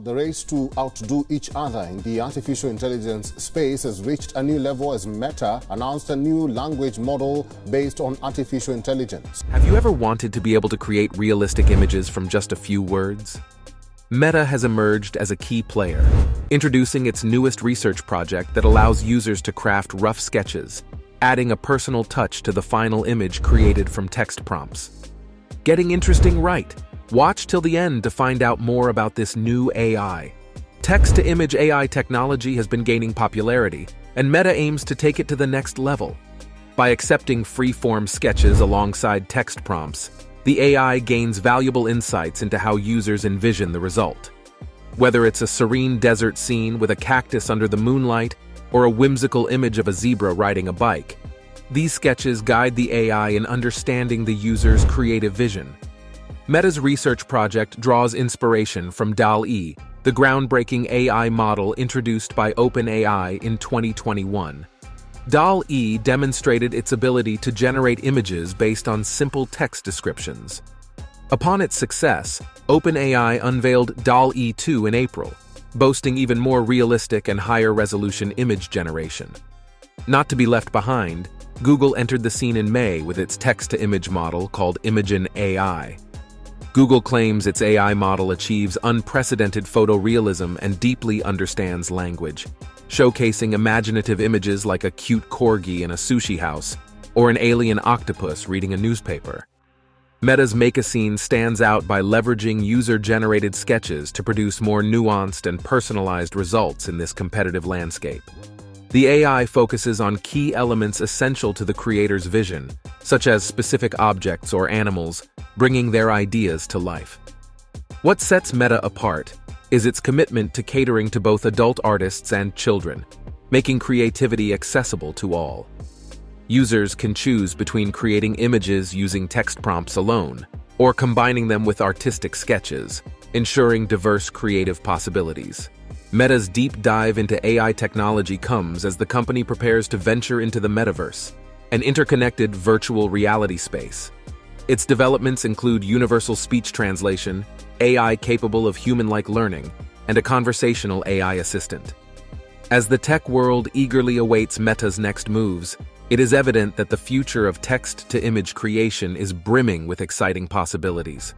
The race to outdo each other in the artificial intelligence space has reached a new level as Meta announced a new language model based on artificial intelligence. Have you ever wanted to be able to create realistic images from just a few words? Meta has emerged as a key player, introducing its newest research project that allows users to craft rough sketches, adding a personal touch to the final image created from text prompts. Getting interesting, right? Watch till the end to find out more about this new AI. Text-to-image AI technology has been gaining popularity, and Meta aims to take it to the next level. By accepting free-form sketches alongside text prompts, the AI gains valuable insights into how users envision the result. Whether it's a serene desert scene with a cactus under the moonlight or a whimsical image of a zebra riding a bike, these sketches guide the AI in understanding the user's creative vision. Meta's research project draws inspiration from DALL-E, the groundbreaking AI model introduced by OpenAI in 2021. DALL-E demonstrated its ability to generate images based on simple text descriptions. Upon its success, OpenAI unveiled DALL-E 2 in April, boasting even more realistic and higher-resolution image generation. Not to be left behind, Google entered the scene in May with its text-to-image model called Imagen AI. Google claims its AI model achieves unprecedented photorealism and deeply understands language, showcasing imaginative images like a cute corgi in a sushi house or an alien octopus reading a newspaper. Meta's Make a Scene stands out by leveraging user-generated sketches to produce more nuanced and personalized results in this competitive landscape. The AI focuses on key elements essential to the creator's vision, such as specific objects or animals, bringing their ideas to life. What sets Meta apart is its commitment to catering to both adult artists and children, making creativity accessible to all. Users can choose between creating images using text prompts alone, or combining them with artistic sketches, ensuring diverse creative possibilities. Meta's deep dive into AI technology comes as the company prepares to venture into the metaverse, an interconnected virtual reality space. Its developments include universal speech translation, AI capable of human-like learning, and a conversational AI assistant. As the tech world eagerly awaits Meta's next moves, it is evident that the future of text-to-image creation is brimming with exciting possibilities.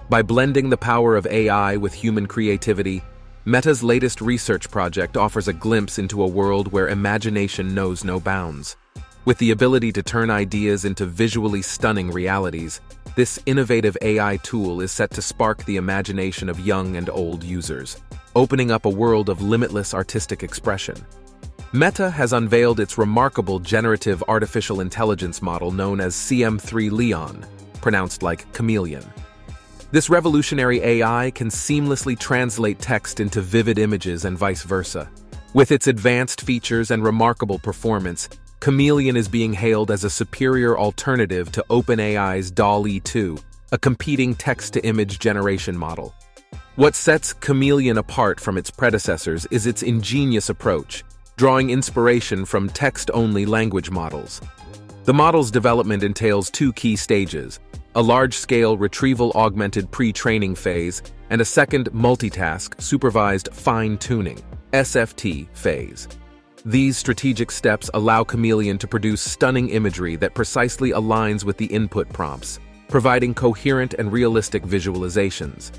By blending the power of AI with human creativity, Meta's latest research project offers a glimpse into a world where imagination knows no bounds. With the ability to turn ideas into visually stunning realities, this innovative AI tool is set to spark the imagination of young and old users, opening up a world of limitless artistic expression. Meta has unveiled its remarkable generative artificial intelligence model known as CM3 Leon, pronounced like chameleon. This revolutionary AI can seamlessly translate text into vivid images and vice versa. With its advanced features and remarkable performance, Chameleon is being hailed as a superior alternative to OpenAI's DALL-E 2, a competing text-to-image generation model. What sets Chameleon apart from its predecessors is its ingenious approach, drawing inspiration from text-only language models. The model's development entails two key stages: a large-scale retrieval-augmented pre-training phase and a second multitask supervised fine-tuning (SFT) phase. These strategic steps allow Chameleon to produce stunning imagery that precisely aligns with the input prompts, providing coherent and realistic visualizations.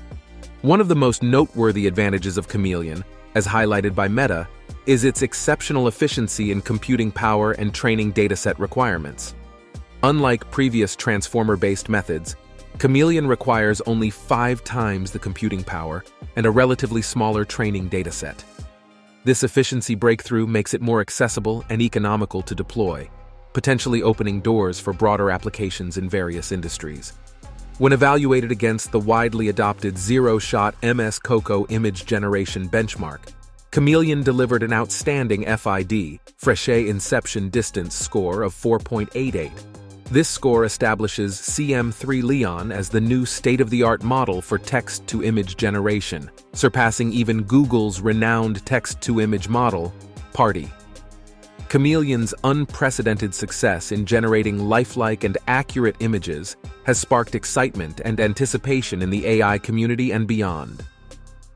One of the most noteworthy advantages of Chameleon, as highlighted by Meta, is its exceptional efficiency in computing power and training dataset requirements. Unlike previous transformer-based methods, Chameleon requires only 5 times the computing power and a relatively smaller training dataset. This efficiency breakthrough makes it more accessible and economical to deploy, potentially opening doors for broader applications in various industries. When evaluated against the widely adopted zero-shot MS COCO image generation benchmark, Chameleon delivered an outstanding FID, Frechet Inception Distance score of 4.88. This score establishes CM3 Leon as the new state-of-the-art model for text-to-image generation, surpassing even Google's renowned text-to-image model, Party. Chameleon's unprecedented success in generating lifelike and accurate images has sparked excitement and anticipation in the AI community and beyond.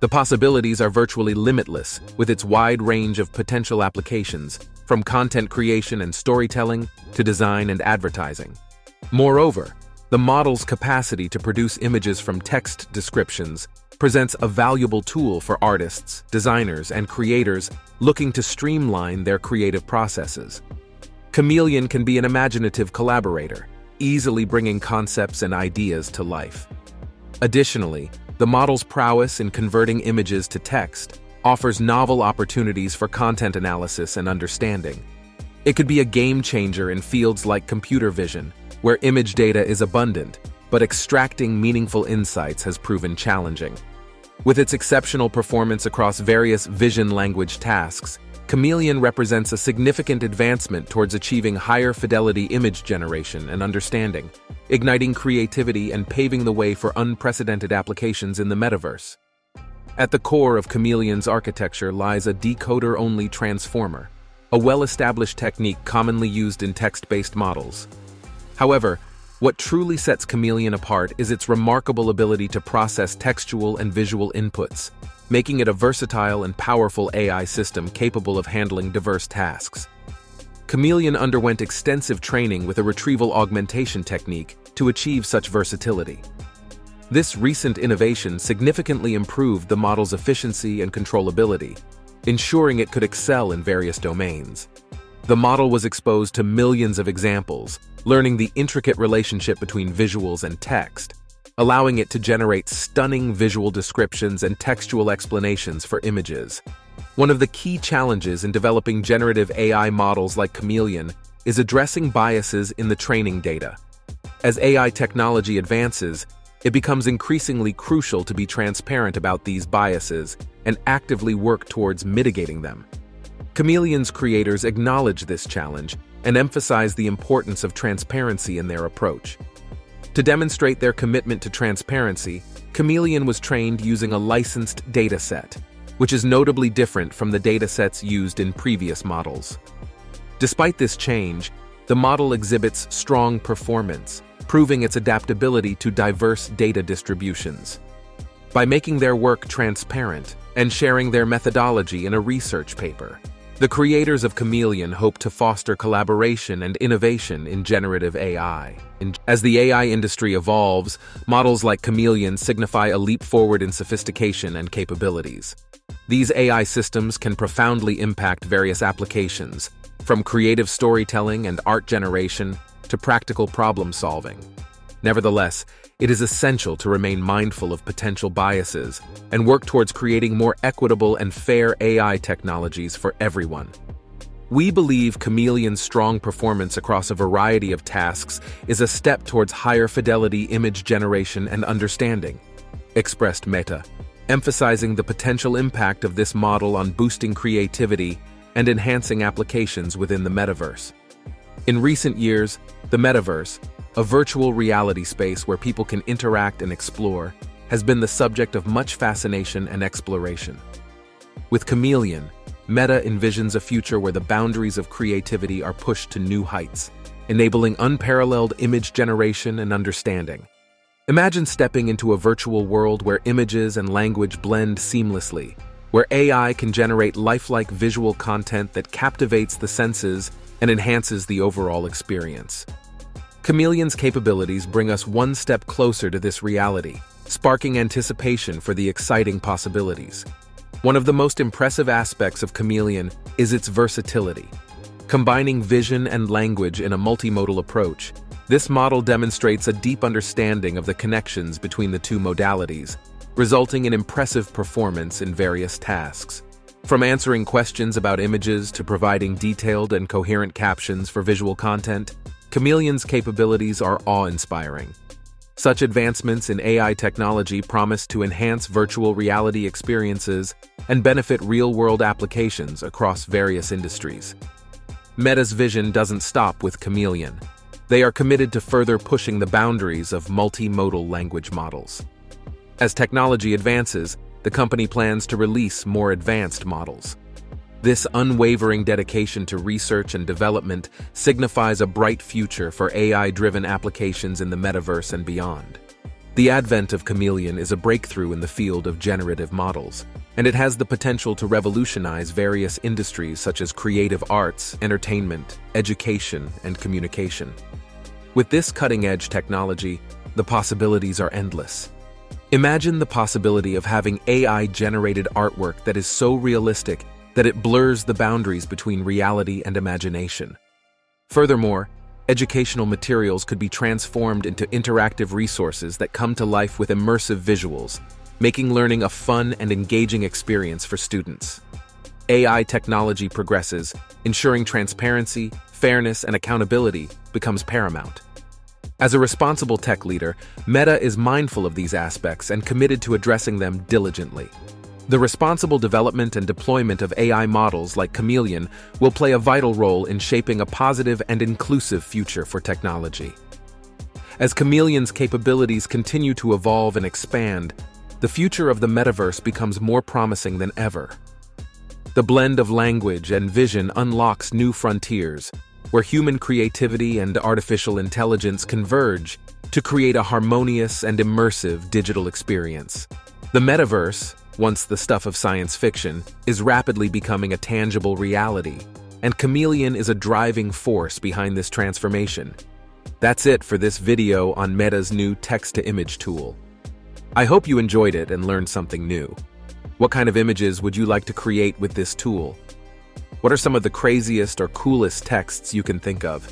The possibilities are virtually limitless with its wide range of potential applications, from content creation and storytelling to design and advertising. Moreover, the model's capacity to produce images from text descriptions presents a valuable tool for artists, designers, and creators looking to streamline their creative processes. Chameleon can be an imaginative collaborator, easily bringing concepts and ideas to life. Additionally, the model's prowess in converting images to text offers novel opportunities for content analysis and understanding. It could be a game changer in fields like computer vision, where image data is abundant, but extracting meaningful insights has proven challenging. With its exceptional performance across various vision language tasks, Chameleon represents a significant advancement towards achieving higher fidelity image generation and understanding, igniting creativity and paving the way for unprecedented applications in the metaverse. At the core of Chameleon's architecture lies a decoder-only transformer, a well-established technique commonly used in text-based models. However, what truly sets Chameleon apart is its remarkable ability to process textual and visual inputs, making it a versatile and powerful AI system capable of handling diverse tasks. Chameleon underwent extensive training with a retrieval augmentation technique to achieve such versatility. This recent innovation significantly improved the model's efficiency and controllability, ensuring it could excel in various domains. The model was exposed to millions of examples, learning the intricate relationship between visuals and text, allowing it to generate stunning visual descriptions and textual explanations for images. One of the key challenges in developing generative AI models like Chameleon is addressing biases in the training data. As AI technology advances, it becomes increasingly crucial to be transparent about these biases and actively work towards mitigating them. Chameleon's creators acknowledge this challenge and emphasize the importance of transparency in their approach. To demonstrate their commitment to transparency, Chameleon was trained using a licensed dataset, which is notably different from the datasets used in previous models. Despite this change, the model exhibits strong performance, proving its adaptability to diverse data distributions. By making their work transparent and sharing their methodology in a research paper, the creators of Chameleon hope to foster collaboration and innovation in generative AI. As the AI industry evolves, models like Chameleon signify a leap forward in sophistication and capabilities. These AI systems can profoundly impact various applications, from creative storytelling and art generation to practical problem solving. Nevertheless, it is essential to remain mindful of potential biases and work towards creating more equitable and fair AI technologies for everyone. We believe Chameleon's strong performance across a variety of tasks is a step towards higher fidelity image generation and understanding, expressed Meta, emphasizing the potential impact of this model on boosting creativity and enhancing applications within the metaverse. In recent years, the metaverse, a virtual reality space where people can interact and explore, has been the subject of much fascination and exploration. With Chameleon, Meta envisions a future where the boundaries of creativity are pushed to new heights, enabling unparalleled image generation and understanding. Imagine stepping into a virtual world where images and language blend seamlessly, where AI can generate lifelike visual content that captivates the senses and enhances the overall experience. Chameleon's capabilities bring us one step closer to this reality, sparking anticipation for the exciting possibilities. One of the most impressive aspects of Chameleon is its versatility. Combining vision and language in a multimodal approach, this model demonstrates a deep understanding of the connections between the two modalities, resulting in impressive performance in various tasks. From answering questions about images to providing detailed and coherent captions for visual content, Chameleon's capabilities are awe-inspiring. Such advancements in AI technology promise to enhance virtual reality experiences and benefit real-world applications across various industries. Meta's vision doesn't stop with Chameleon. They are committed to further pushing the boundaries of multimodal language models. As technology advances, the company plans to release more advanced models. This unwavering dedication to research and development signifies a bright future for AI-driven applications in the metaverse and beyond. The advent of Chameleon is a breakthrough in the field of generative models, and it has the potential to revolutionize various industries such as creative arts, entertainment, education, and communication. With this cutting-edge technology, the possibilities are endless. Imagine the possibility of having AI-generated artwork that is so realistic that it blurs the boundaries between reality and imagination. Furthermore, educational materials could be transformed into interactive resources that come to life with immersive visuals, making learning a fun and engaging experience for students. AI technology progresses, ensuring transparency, fairness, and accountability becomes paramount. As a responsible tech leader, Meta is mindful of these aspects and committed to addressing them diligently. The responsible development and deployment of AI models like Chameleon will play a vital role in shaping a positive and inclusive future for technology. As Chameleon's capabilities continue to evolve and expand, the future of the metaverse becomes more promising than ever. The blend of language and vision unlocks new frontiers, where human creativity and artificial intelligence converge to create a harmonious and immersive digital experience. The metaverse, once the stuff of science fiction, is rapidly becoming a tangible reality, and Chameleon is a driving force behind this transformation. That's it for this video on Meta's new text-to-image tool. I hope you enjoyed it and learned something new. What kind of images would you like to create with this tool? What are some of the craziest or coolest texts you can think of?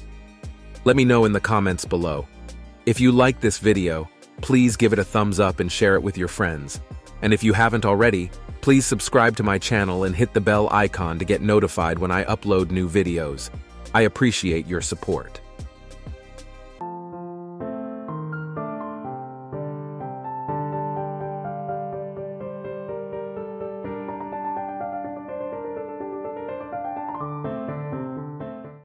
Let me know in the comments below. If you like this video, please give it a thumbs up and share it with your friends. And if you haven't already, please subscribe to my channel and hit the bell icon to get notified when I upload new videos. I appreciate your support.